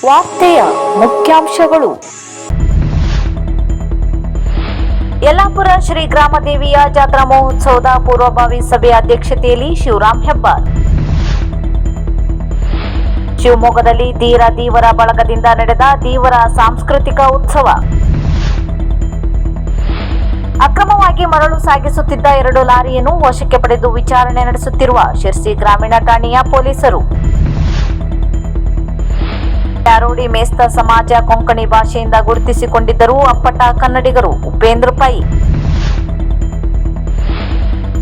ವಾರ್ತೆಯ ಮುಖ್ಯಾಂಶಗಳು. ಯಲ್ಲಾಪುರ ಶ್ರೀ ಗ್ರಾಮದೇವಿಯ ಜಾತ್ರಾ ಮಹೋತ್ಸವದ ಪೂರ್ವಭಾವಿ ಸಭೆ ಅಧ್ಯಕ್ಷತೆಯಲ್ಲಿ ಶಿವರಾಮ್ ಹೆಬ್ಬಾರ್. ಶಿವಮೊಗ್ಗದಲ್ಲಿ ಧೀರ ದೀವರ ಬಳಗದಿಂದ ನಡೆದ ದೀವರ ಸಾಂಸ್ಕೃತಿಕ ಉತ್ಸವ. ಅಕ್ರಮವಾಗಿ ಮರಳು ಸಾಗಿಸುತ್ತಿದ್ದ 2 ಲಾರಿಯನ್ನು ವಶಕ್ಕೆ ಪಡೆದು ವಿಚಾರಣೆ ನಡೆಸುತ್ತಿರುವ ಶಿರ್ಸಿ ಗ್ರಾಮೀಣ ಠಾಣೆಯ ಪೊಲೀಸರು. ಚಾರೋಡಿ ಮೇಸ್ತ ಸಮಾಜ ಕೊಂಕಣಿ ಭಾಷೆಯಿಂದ ಗುರುತಿಸಿಕೊಂಡಿದ್ದರೂ ಅಪ್ಪಟ ಕನ್ನಡಿಗರು. ಉಪೇಂದ್ರ ಪೈ.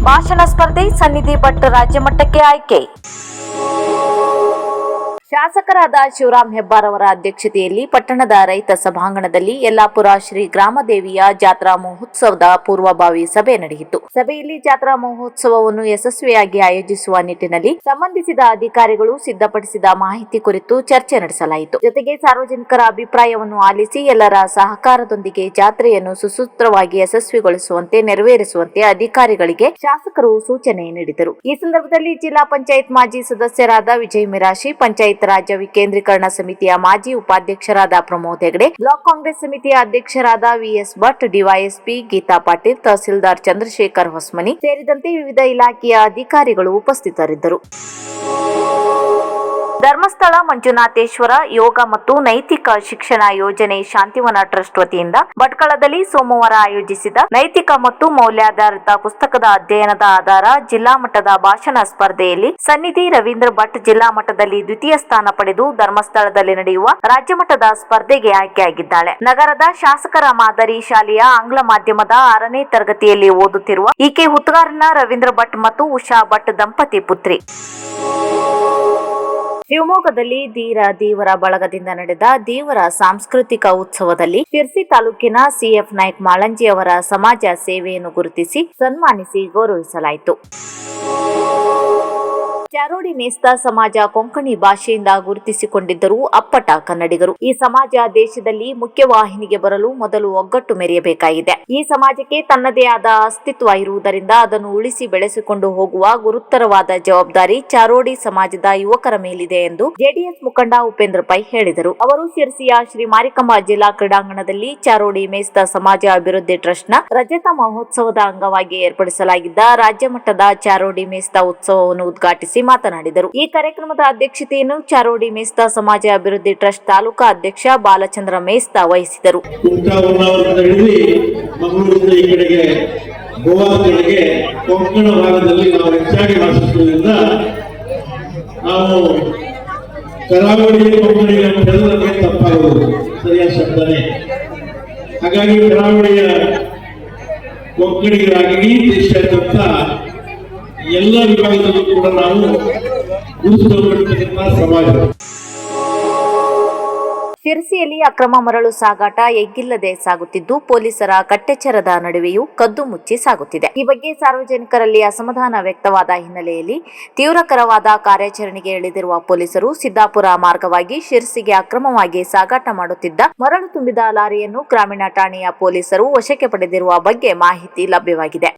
ಭಾಷಣ ಸ್ಪರ್ಧೆ ಸನ್ನಿಧಿ ಭಟ್ ರಾಜ್ಯ ಮಟ್ಟಕ್ಕೆ ಆಯ್ಕೆ. ಶಾಸಕರಾದ ಶಿವರಾಮ್ ಹೆಬ್ಬಾರ್ ಅವರ ಅಧ್ಯಕ್ಷತೆಯಲ್ಲಿ ಪಟ್ಟಣದ ರೈತ ಸಭಾಂಗಣದಲ್ಲಿ ಯಲ್ಲಾಪುರ ಶ್ರೀ ಗ್ರಾಮದೇವಿಯ ಜಾತ್ರಾ ಮಹೋತ್ಸವದ ಪೂರ್ವಭಾವಿ ಸಭೆ ನಡೆಯಿತು. ಸಭೆಯಲ್ಲಿ ಜಾತ್ರಾ ಮಹೋತ್ಸವವನ್ನು ಯಶಸ್ವಿಯಾಗಿ ಆಯೋಜಿಸುವ ನಿಟ್ಟಿನಲ್ಲಿ ಸಂಬಂಧಿಸಿದ ಅಧಿಕಾರಿಗಳು ಸಿದ್ಧಪಡಿಸಿದ ಮಾಹಿತಿ ಕುರಿತು ಚರ್ಚೆ ನಡೆಸಲಾಯಿತು. ಜೊತೆಗೆ ಸಾರ್ವಜನಿಕರ ಅಭಿಪ್ರಾಯವನ್ನು ಆಲಿಸಿ ಎಲ್ಲರ ಸಹಕಾರದೊಂದಿಗೆ ಜಾತ್ರೆಯನ್ನು ಸುಸೂತ್ರವಾಗಿ ಯಶಸ್ವಿಗೊಳಿಸುವಂತೆ ನೆರವೇರಿಸುವಂತೆ ಅಧಿಕಾರಿಗಳಿಗೆ ಶಾಸಕರು ಸೂಚನೆ ನೀಡಿದರು. ಈ ಸಂದರ್ಭದಲ್ಲಿ ಜಿಲ್ಲಾ ಪಂಚಾಯತ್ ಮಾಜಿ ಸದಸ್ಯರಾದ ವಿಜಯ್ ಮಿರಾಶಿ, ಪಂಚಾಯತ್ ರಾಜ್ಯ ವಿಕೇಂದ್ರೀಕರಣ ಸಮಿತಿಯ ಮಾಜಿ ಉಪಾಧ್ಯಕ್ಷರಾದ ಪ್ರಮೋದ್ ಹೆಗಡೆ, ಬ್ಲಾಕ್ ಕಾಂಗ್ರೆಸ್ ಸಮಿತಿಯ ಅಧ್ಯಕ್ಷರಾದ ವಿಎಸ್ ಭಟ್, ಡಿವೈಎಸ್ಪಿ ಗೀತಾ ಪಾಟೀಲ್, ತಹಸೀಲ್ದಾರ್ ಚಂದ್ರಶೇಖರ್ ಹೊಸ್ಮನಿ ಸೇರಿದಂತೆ ವಿವಿಧ ಇಲಾಖೆಯ ಅಧಿಕಾರಿಗಳು ಉಪಸ್ಥಿತರಿದ್ದರು. ಧರ್ಮಸ್ಥಳ ಮಂಜುನಾಥೇಶ್ವರ ಯೋಗ ಮತ್ತು ನೈತಿಕ ಶಿಕ್ಷಣ ಯೋಜನೆ ಶಾಂತಿವನ ಟ್ರಸ್ಟ್ ವತಿಯಿಂದ ಭಟ್ಕಳದಲ್ಲಿ ಸೋಮವಾರ ಆಯೋಜಿಸಿದ ನೈತಿಕ ಮತ್ತು ಮೌಲ್ಯಾಧಾರಿತ ಪುಸ್ತಕದ ಅಧ್ಯಯನದ ಆಧಾರ ಜಿಲ್ಲಾ ಮಟ್ಟದ ಭಾಷಣ ಸ್ಪರ್ಧೆಯಲ್ಲಿ ಸನ್ನಿಧಿ ರವೀಂದ್ರ ಭಟ್ ಜಿಲ್ಲಾ ಮಟ್ಟದಲ್ಲಿ ದ್ವಿತೀಯ ಸ್ಥಾನ ಪಡೆದು ಧರ್ಮಸ್ಥಳದಲ್ಲಿ ನಡೆಯುವ ರಾಜ್ಯ ಮಟ್ಟದ ಸ್ಪರ್ಧೆಗೆ ಆಯ್ಕೆಯಾಗಿದ್ದಾಳೆ. ನಗರದ ಶಾಸಕರ ಮಾದರಿ ಶಾಲೆಯ ಆಂಗ್ಲ ಮಾಧ್ಯಮದ 6ನೇ ತರಗತಿಯಲ್ಲಿ ಓದುತ್ತಿರುವ ಈಕೆ ಹುತ್ತಗಾರನ ರವೀಂದ್ರ ಭಟ್ ಮತ್ತು ಉಷಾ ಭಟ್ ದಂಪತಿ ಪುತ್ರಿ. ಶಿವಮೊಗ್ಗದಲ್ಲಿ ಧೀರ ದೀವರ ಬಳಗದಿಂದ ನಡೆದ ದೀವರ ಸಾಂಸ್ಕೃತಿಕ ಉತ್ಸವದಲ್ಲಿ ಶಿರ್ಸಿ ತಾಲೂಕಿನ ಸಿಎಫ್ ನಾಯ್ಕ್ ಮಾಳಂಜಿ ಅವರ ಸಮಾಜ ಸೇವೆಯನ್ನು ಗುರುತಿಸಿ ಸನ್ಮಾನಿಸಿ ಗೌರವಿಸಲಾಯಿತು. ಚಾರೋಡಿ ಮೇಸ್ತ ಸಮಾಜ ಕೊಂಕಣಿ ಭಾಷೆಯಿಂದ ಗುರುತಿಸಿಕೊಂಡಿದ್ದರೂ ಅಪ್ಪಟ ಕನ್ನಡಿಗರು. ಈ ಸಮಾಜ ದೇಶದಲ್ಲಿ ಮುಖ್ಯವಾಹಿನಿಗೆ ಬರಲು ಮೊದಲು ಒಗ್ಗಟ್ಟು ಮೆರೆಯಬೇಕಾಗಿದೆ. ಈ ಸಮಾಜಕ್ಕೆ ತನ್ನದೇ ಆದ ಅಸ್ತಿತ್ವ ಇರುವುದರಿಂದ ಅದನ್ನು ಉಳಿಸಿ ಬೆಳೆಸಿಕೊಂಡು ಹೋಗುವ ಗುರುತರವಾದ ಜವಾಬ್ದಾರಿ ಚಾರೋಡಿ ಸಮಾಜದ ಯುವಕರ ಮೇಲಿದೆ ಎಂದು ಜೆಡಿಎಸ್ ಮುಖಂಡ ಉಪೇಂದ್ರ ಪೈ ಹೇಳಿದರು. ಅವರು ಶಿರ್ಸಿಯ ಶ್ರೀ ಮಾರಿಕಂಬ ಜಿಲ್ಲಾ ಕ್ರೀಡಾಂಗಣದಲ್ಲಿ ಚಾರೋಡಿ ಮೇಸ್ತ ಸಮಾಜ ಅಭಿವೃದ್ಧಿ ಟ್ರಸ್ಟ್ನ ರಜತ ಮಹೋತ್ಸವದ ಅಂಗವಾಗಿ ಏರ್ಪಡಿಸಲಾಗಿದ್ದ ರಾಜ್ಯ ಮಟ್ಟದ ಚಾರೋಡಿ ಮೇಸ್ತ ಉತ್ಸವವನ್ನು ಉದ್ಘಾಟಿಸಿ ಮಾತನಾಡಿದರು. ಈ ಕಾರ್ಯಕ್ರಮದ ಅಧ್ಯಕ್ಷತೆಯನ್ನು ಚಾರೋಡಿ ಮೇಸ್ತ ಸಮಾಜ ಅಭಿವೃದ್ಧಿ ಟ್ರಸ್ಟ್ ತಾಲೂಕಾ ಅಧ್ಯಕ್ಷ ಬಾಲಚಂದ್ರ ಮೇಸ್ತ ವಹಿಸಿದರು. ಕೊಂಕಣ ಭಾಗದಲ್ಲಿ ನಾವು ಹೆಚ್ಚಾಗಿ ವಾಸಿಸುವುದರಿಂದ ನಾವು ಕರಾವಳಿ ಕೊಂಕಣಿಗೆ ನಮಗೆ ತಪ್ಪಾಗುವುದು ಸರಿಯಾದ ಶಬ್ದನೇ. ಹಾಗಾಗಿ ಕರಾವಳಿಯ ಕೊಂಕಣಿಗರಾಗಿ ದೇಶಾದ್ಯಂತ ಎಲ್ಲ ವಿಭಾಗದಲ್ಲೂ ಕೂಡ ನಾವು ಗುರುತಿಸಿಕೊಂಡಿರ್ತಕ್ಕಂಥ ಸಮಾಜ. ಶಿರಸಿಯಲ್ಲಿ ಅಕ್ರಮ ಮರಳು ಸಾಗಾಟ ಎಗ್ಗಿಲ್ಲದೆ ಸಾಗುತ್ತಿದ್ದು ಪೊಲೀಸರ ಕಟ್ಟೆಚ್ಚರದ ನಡುವೆಯೂ ಕದ್ದು ಮುಚ್ಚಿ ಸಾಗುತ್ತಿದೆ. ಈ ಬಗ್ಗೆ ಸಾರ್ವಜನಿಕರಲ್ಲಿ ಅಸಮಾಧಾನ ವ್ಯಕ್ತವಾದ ಹಿನ್ನೆಲೆಯಲ್ಲಿ ತೀವ್ರಕರವಾದ ಕಾರ್ಯಾಚರಣೆಗೆ ಇಳಿದಿರುವ ಪೊಲೀಸರು ಸಿದ್ದಾಪುರ ಮಾರ್ಗವಾಗಿ ಶಿರಸಿಗೆ ಅಕ್ರಮವಾಗಿ ಸಾಗಾಟ ಮಾಡುತ್ತಿದ್ದ ಮರಳು ತುಂಬಿದ ಲಾರಿಯನ್ನು ಗ್ರಾಮೀಣ ಠಾಣೆಯ ಪೊಲೀಸರು ವಶಕ್ಕೆ ಪಡೆದಿರುವ ಬಗ್ಗೆ ಮಾಹಿತಿ ಲಭ್ಯವಾಗಿದೆ.